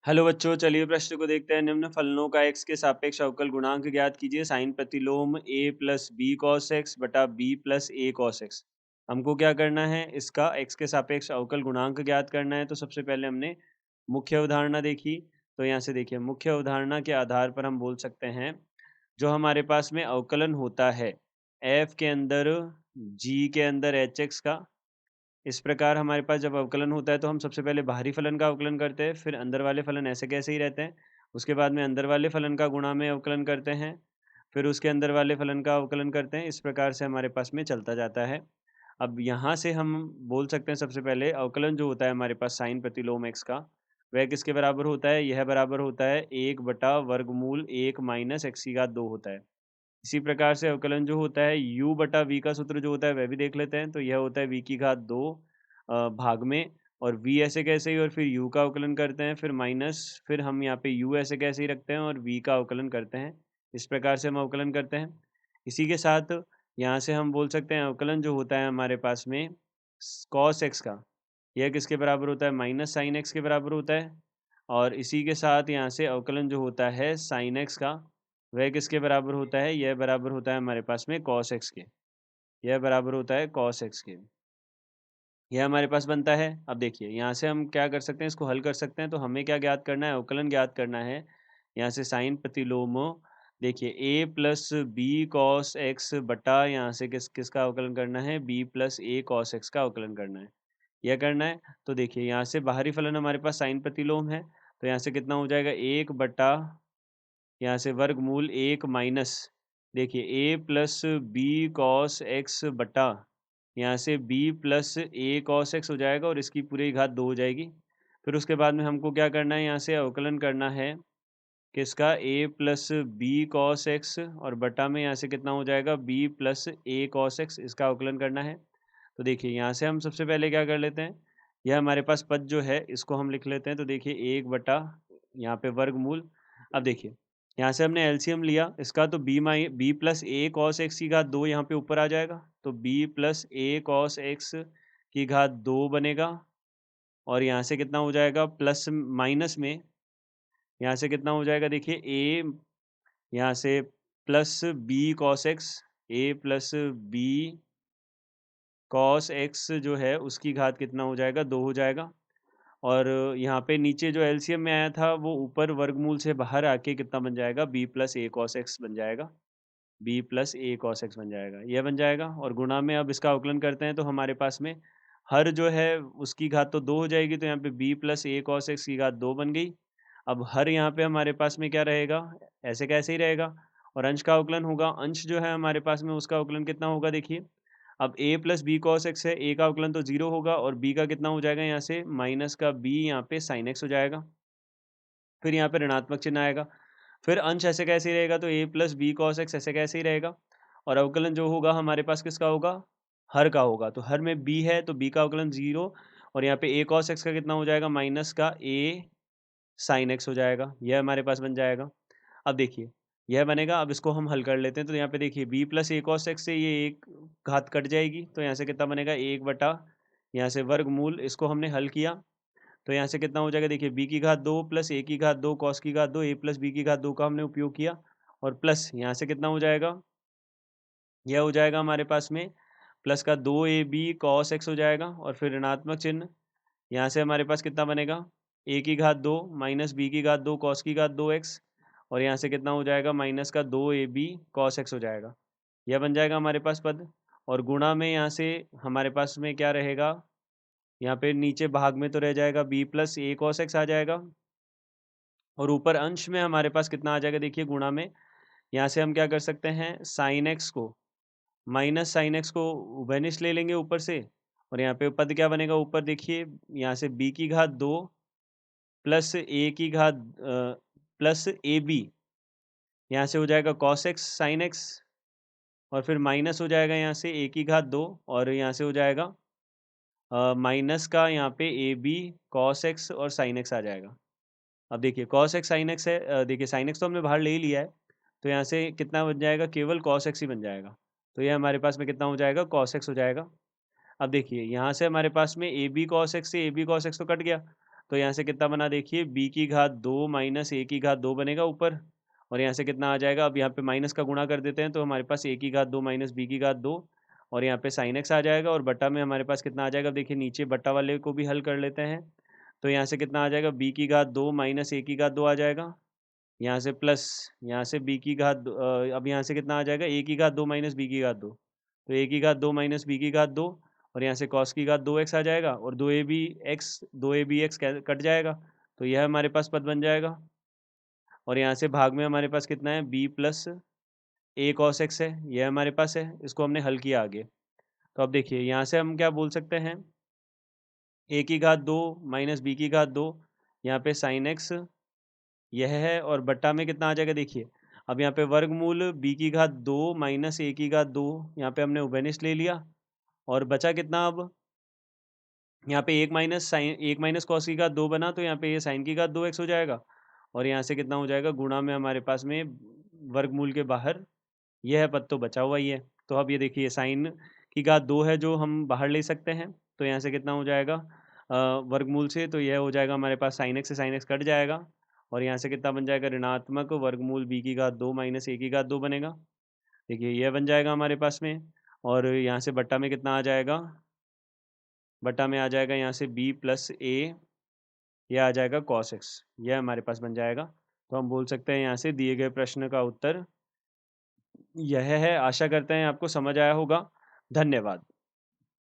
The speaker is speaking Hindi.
हेलो बच्चों, चलिए प्रश्न को देखते हैं। निम्न फलनों का x के सापेक्ष अवकल गुणांक ज्ञात कीजिए। साइन प्रतिलोम a plus B cos X बटा B plus A cos X. हमको क्या करना है, इसका x के सापेक्ष अवकल गुणांक ज्ञात करना है। तो सबसे पहले हमने मुख्य अवधारणा देखी। तो यहाँ से देखिए, मुख्य अवधारणा के आधार पर हम बोल सकते हैं जो हमारे पास में अवकलन होता है f के अंदर g के अंदर एच एक्स का। इस प्रकार हमारे पास जब अवकलन होता है तो हम सबसे पहले बाहरी फलन का अवकलन करते हैं, फिर अंदर वाले फलन ऐसे कैसे ही रहते हैं। उसके बाद में अंदर वाले फलन का गुणा में अवकलन करते हैं, फिर उसके अंदर वाले फलन का अवकलन करते हैं। इस प्रकार से हमारे पास में चलता जाता है। अब यहाँ से हम बोल सकते हैं सबसे पहले अवकलन जो होता है हमारे पास साइन प्रतिलोम एक्स का, वह किसके बराबर होता है। यह बराबर होता है 1/वर्गमूल 1 - x की घात 2 होता है। इसी प्रकार से अवकलन जो होता है u बटा v का सूत्र जो होता है वह भी देख लेते हैं। तो यह होता है v की घात 2 भाग में, और v ऐसे कैसे ही, और फिर u का अवकलन करते हैं, फिर माइनस, फिर हम यहाँ पे u ऐसे कैसे ही रखते हैं और v का अवकलन करते हैं। इस प्रकार से हम अवकलन करते हैं। इसी के साथ यहाँ से हम बोल सकते हैं अवकलन जो होता है हमारे पास में कॉस एक्स का, यह किसके बराबर होता है, माइनस साइन एक्स के बराबर होता है। और इसी के साथ यहाँ से अवकलन जो होता है साइन एक्स का, वह किसके बराबर होता है, यह बराबर होता है हमारे पास में कॉस एक्स के। यह बराबर होता है कॉस एक्स के। यह हमारे पास बनता है। अब देखिए यहाँ से हम क्या कर सकते हैं, इसको हल कर सकते हैं। तो हमें क्या ज्ञात करना है, अवकलन ज्ञात करना है। यहाँ से साइन प्रतिलोम, देखिए ए प्लस बी कॉस एक्स बटा, यहाँ से किसका अवकलन करना है, B plus A cos x का अवकलन करना है। यह करना है। तो देखिए यहाँ से बाहरी फलन हमारे पास साइन प्रतिलोम है, तो यहाँ से कितना हो जाएगा, 1 बटा, यहाँ से वर्गमूल 1 माइनस, देखिए ए प्लस बी कॉस एक्स बटा, यहाँ से b plus A cos x हो जाएगा और इसकी पूरी घात 2 हो जाएगी। फिर उसके बाद में हमको क्या करना है, यहाँ से अवकलन करना है किसका, a plus B cos X, और बटा में यहाँ से कितना हो जाएगा, b plus A cos X, इसका अवकलन करना है। तो देखिए यहाँ से हम सबसे पहले क्या कर लेते हैं, यह हमारे पास पद जो है इसको हम लिख लेते हैं। तो देखिए 1 बटा, यहाँ पे वर्गमूल। अब देखिए यहाँ से हमने एलसीएम लिया इसका, तो B plus A cos x की घात 2 यहाँ पे ऊपर आ जाएगा। तो B plus A cos x की घात 2 बनेगा, और यहाँ से कितना हो जाएगा, प्लस माइनस में यहाँ से कितना हो जाएगा, देखिए ए, यहाँ से प्लस बी कॉस एक्स, ए प्लस बी कॉस एक्स जो है उसकी घात कितना हो जाएगा, 2 हो जाएगा। और यहाँ पे नीचे जो एलसीएम में आया था वो ऊपर वर्गमूल से बाहर आके कितना बन जाएगा, B plus A cos x बन जाएगा। B plus A cos x बन जाएगा, यह बन जाएगा। और गुणा में अब इसका अवकलन करते हैं तो हमारे पास में हर जो है उसकी घात तो 2 हो जाएगी। तो यहाँ पे B plus A cos x की घात 2 बन गई। अब हर यहाँ पे हमारे पास में क्या रहेगा, ऐसे कैसे ही रहेगा। और अंश का अवकलन होगा, अंश जो है हमारे पास में उसका अवकलन कितना होगा, देखिए अब a plus B cos X है, a का अवकलन तो 0 होगा, और b का कितना हो जाएगा, यहाँ से माइनस का b यहाँ पे साइन एक्स हो जाएगा। फिर यहाँ पे ऋणात्मक चिन्ह आएगा। फिर अंश ऐसे कैसे ही रहेगा, तो a plus B cos X ऐसे कैसे ही रहेगा। और अवकलन जो होगा हमारे पास किसका होगा, हर का होगा। तो हर में b है तो b का अवकलन 0, और यहाँ पे a कॉस एक्स का कितना हो जाएगा, माइनस का a साइन एक्स हो जाएगा। यह हमारे पास बन जाएगा। अब देखिए यह बनेगा। अब इसको हम हल कर लेते हैं। तो यहाँ पे देखिए b plus A cos x से ये एक घात कट जाएगी, तो यहाँ से कितना बनेगा, 1 बटा, यहाँ से वर्गमूल, इसको हमने हल किया। तो यहाँ से कितना हो जाएगा, देखिए b की घात 2 प्लस ए की घात 2 कॉस की घात 2, ए प्लस बी की घात 2 का हमने उपयोग किया, और प्लस यहाँ से कितना हो जाएगा, यह हो जाएगा हमारे पास में प्लस का 2ab कॉस एक्स हो जाएगा, और फिर ऋणात्मक चिन्ह। यहाँ से हमारे पास कितना बनेगा, a की घात 2 माइनस बी की घात 2 कॉस की घात 2x, और यहाँ से कितना हो जाएगा, माइनस का 2ab कॉस एक्स हो जाएगा। यह बन जाएगा हमारे पास पद। और गुणा में यहाँ से हमारे पास में क्या रहेगा, यहाँ पे नीचे भाग में तो रह जाएगा b plus A cos x आ जाएगा, और ऊपर अंश में हमारे पास कितना आ जाएगा, देखिए गुणा में यहाँ से हम क्या कर सकते हैं, साइन एक्स को माइनस साइन एक्स को उभयनिष्ठ ले लेंगे ऊपर से, और यहाँ पे पद क्या बनेगा, ऊपर देखिए यहाँ से b की घात 2 प्लस ए की घात प्लस ए बी, यहाँ से हो जाएगा कॉस एक्स साइन एक्स, और फिर माइनस हो जाएगा यहाँ से ए की घात 2, और यहाँ से हो जाएगा माइनस का यहाँ पे ए बी कॉस एक्स और साइन एक्स आ जाएगा। अब देखिए कॉस एक्स साइन एक्स है, देखिए साइन एक्स तो हमने बाहर ले ही लिया है, तो यहाँ से कितना बन जाएगा, केवल कॉस एक्स ही बन जाएगा। तो ये हमारे पास में कितना हो जाएगा, कॉस एक्स हो जाएगा। अब देखिए यहाँ से हमारे पास में ए बी कॉस एक्स से ए बी कॉस एक्स तो कट गया, तो यहाँ से कितना बना देखिए, बी की घात 2 माइनस ए की घात 2 बनेगा ऊपर, और यहाँ से कितना आ जाएगा, अब यहाँ पे माइनस का गुणा कर देते हैं तो हमारे पास ए की घात 2 माइनस बी की घात 2, और यहाँ पे साइन एक्स आ जाएगा, और बटा में हमारे पास कितना आ जाएगा, देखिए नीचे बटा वाले को भी हल कर लेते हैं। तो यहाँ से कितना आ जाएगा, बी की घात 2 माइनस ए की घात 2 आ जाएगा, यहाँ से प्लस, यहाँ से बी की घात अब यहाँ से कितना आ जाएगा, ए की घात 2 माइनस बी की घात 2, तो ए की घात 2 माइनस बी की घात 2, और यहाँ से कॉस की घात 2x आ जाएगा, और 2ab x कट जाएगा, तो यह हमारे पास पद बन जाएगा। और यहाँ से भाग में हमारे पास कितना है, b plus A cos X है, यह हमारे पास है, इसको हमने हल किया आगे। तो अब देखिए यहाँ से हम क्या बोल सकते हैं, ए की घात 2 माइनस बी की घात 2, यहाँ पे साइन एक्स यह है, और बट्टा में कितना आ जाएगा देखिए, अब यहाँ पे वर्गमूल बी की घात 2 माइनस ए की घात 2, यहाँ पे हमने उभयनिष्ठ ले लिया, और बचा कितना, अब यहाँ पे एक माइनस कॉस की घात 2 बना, तो यहाँ पे ये साइन की घात 2x हो जाएगा, और यहाँ से कितना हो जाएगा, गुणा में हमारे पास में वर्गमूल के बाहर यह पद तो बचा हुआ ही है। तो अब ये देखिए साइन की घात 2 है जो हम बाहर ले सकते हैं, तो यहाँ से कितना हो जाएगा, वर्गमूल से, तो यह हो जाएगा हमारे पास साइन एक्स से साइन एक्स कट जाएगा, और यहाँ से कितना बन जाएगा, ऋणात्मक वर्गमूल बी की घात 2 माइनस ए की घात 2 बनेगा। देखिए यह बन जाएगा हमारे पास में, और यहाँ से बट्टा में कितना आ जाएगा, बटा में आ जाएगा यहाँ से b प्लस ए, यह आ जाएगा cos x, यह हमारे पास बन जाएगा। तो हम बोल सकते हैं यहाँ से दिए गए प्रश्न का उत्तर यह है। आशा करते हैं आपको समझ आया होगा। धन्यवाद।